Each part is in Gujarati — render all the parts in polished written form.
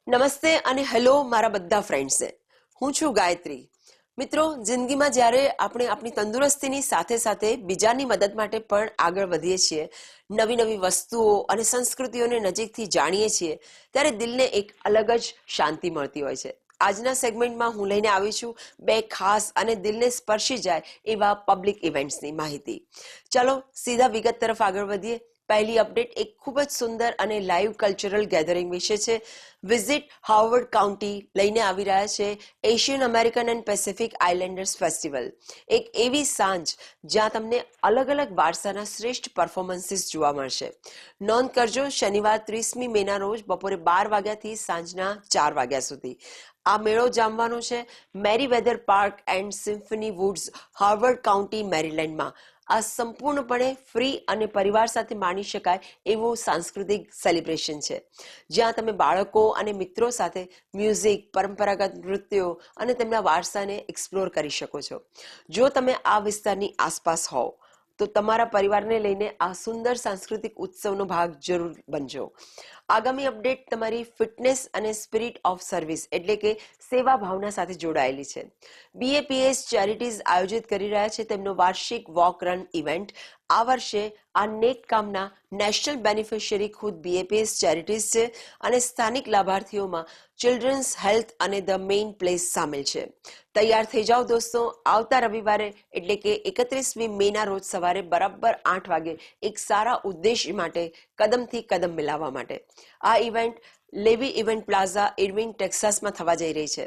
નમસ્તે અને હેલો મારા બધા ફ્રેન્ડ્સને. હું છું ગાયત્રી. મિત્રો, જિંદગીમાં જ્યારે આપણે આપણી તંદુરસ્તીની સાથે સાથે બીજાની મદદ માટે પણ આગળ વધીએ છીએ, નવી નવી વસ્તુઓ અને સંસ્કૃતિઓને નજીકથી જાણીએ છીએ, ત્યારે દિલને એક અલગ જ શાંતિ મળતી હોય છે. આજના સેગમેન્ટમાં હું લઈને આવી છું બે ખાસ અને દિલને સ્પર્શી જાય એવા પબ્લિક ઇવેન્ટ્સની માહિતી. ચલો સીધા વિગત તરફ આગળ વધીએ. પહેલી અપડેટ એક ખૂબ જ સુંદર અને લાઈવ કલ્ચરલ ગેધરિંગ વિશે છે. વિઝિટ હાર્વર્ડ કાઉન્ટી લઈને આવી રહ્યા છે Asian American and Pacific Islanders festival. એક એવી સાંજ જ્યાં તમને અલગ અલગ વારસાના શ્રેષ્ઠ પરફોર્મન્સીસ જોવા મળશે. નોંધ કરજો, શનિવાર 30મી મેના રોજ બપોરે 12 વાગ્યાથી સાંજના 4 વાગ્યા સુધી આ મેળો જામવાનો છે Merriweather Park and Symphony Woods, Howard County, મેરીલેન્ડમાં. આ સંપૂર્ણપણે ફ્રી અને પરિવાર સાથે માણી શકાય એવું સાંસ્કૃતિક સેલિબ્રેશન છે, જ્યાં તમે બાળકો અને મિત્રો સાથે મ્યુઝિક, પરંપરાગત નૃત્યો અને તેમના વારસાને એક્સપ્લોર કરી શકો છો. જો તમે આ વિસ્તારની આસપાસ હોવ તો તમારા પરિવારને લઈને આ સુંદર સાંસ્કૃતિક ઉત્સવનો ભાગ જરૂર બનજો. આગામી અપડેટ તમારી ફિટનેસ અને સ્પિરિટ ઓફ સર્વિસ એટલે કે સેવા ભાવના સાથે જોડાયેલી છે. BAPS ચેરિટીઝ આયોજિત કરી રહ્યા છે તેમનો વાર્ષિક વોક રન ઇવેન્ટ. આ વર્ષે આ નેક કામના નેશનલ બેનિફિશિયરી ખુદ BAPS ચેરિટીઝ છે અને સ્થાનિક લાભાર્થીઓમાં ચિલ્ડ્રન્સ હેલ્થ અને ધ મેઇન પ્લેસ સામેલ છે. તૈયાર થઈ જાઓ દોસ્તો, આવતા રવિવારે એટલે કે 31મી મેના રોજ સવારે બરાબર 8 વાગે એક સારા ઉદ્દેશ્ય માટે કદમથી કદમ મિલાવવા માટે. આ ઇવેન્ટ લેવી ઇવેન્ટ પ્લાઝા, ઇર્વિંગ, ટેક્સાસમાં થવા જઈ રહી છે.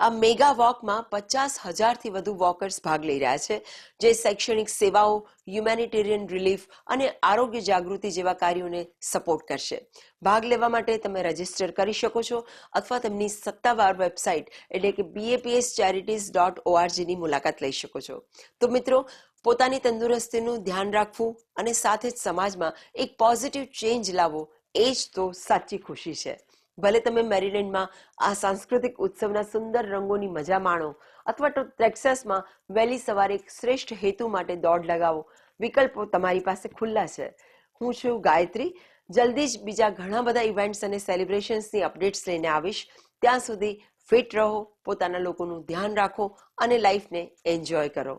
આ મેગા વોકમાં 50,000થી વધુ વોકર્સ ભાગ લઈ રહ્યા છે, જે શૈક્ષણિક સેવાઓ, હ્યુમેનિટેરિયન રિલીફ અને આરોગ્ય જાગૃતિ જેવા કાર્યોને સપોર્ટ કરશે. ભાગ લેવા માટે તમે રજીસ્ટર કરી શકો છો અથવા તેમની સત્તાવાર વેબસાઇટ એટલે કે bapscharities.org ની મુલાકાત લઈ શકો છો. તો મિત્રો, પોતાની તંદુરસ્તીનું ધ્યાન રાખવું અને સાથે જ સમાજમાં એક પોઝિટિવ ચેન્જ લાવવો એ જ તો સાચી ખુશી છે. ભલે તમે મેરીલેન્ડમાં આ સાંસ્કૃતિક ઉત્સવના સુંદર રંગોની મજા માણો અથવા તો ટેક્સાસમાં વહેલી સવારે એક શ્રેષ્ઠ હેતુ માટે દોડ લગાવો, વિકલ્પો તમારી પાસે ખુલ્લા છે. હું છું ગાયત્રી. જલ્દી જ બીજા ઘણા બધા ઇવેન્ટ્સ અને સેલિબ્રેશન્સની અપડેટ્સ લઈને આવીશ. ત્યાં સુધી ફિટ રહો, પોતાના લોકોનું ધ્યાન રાખો અને લાઈફને એન્જોય કરો.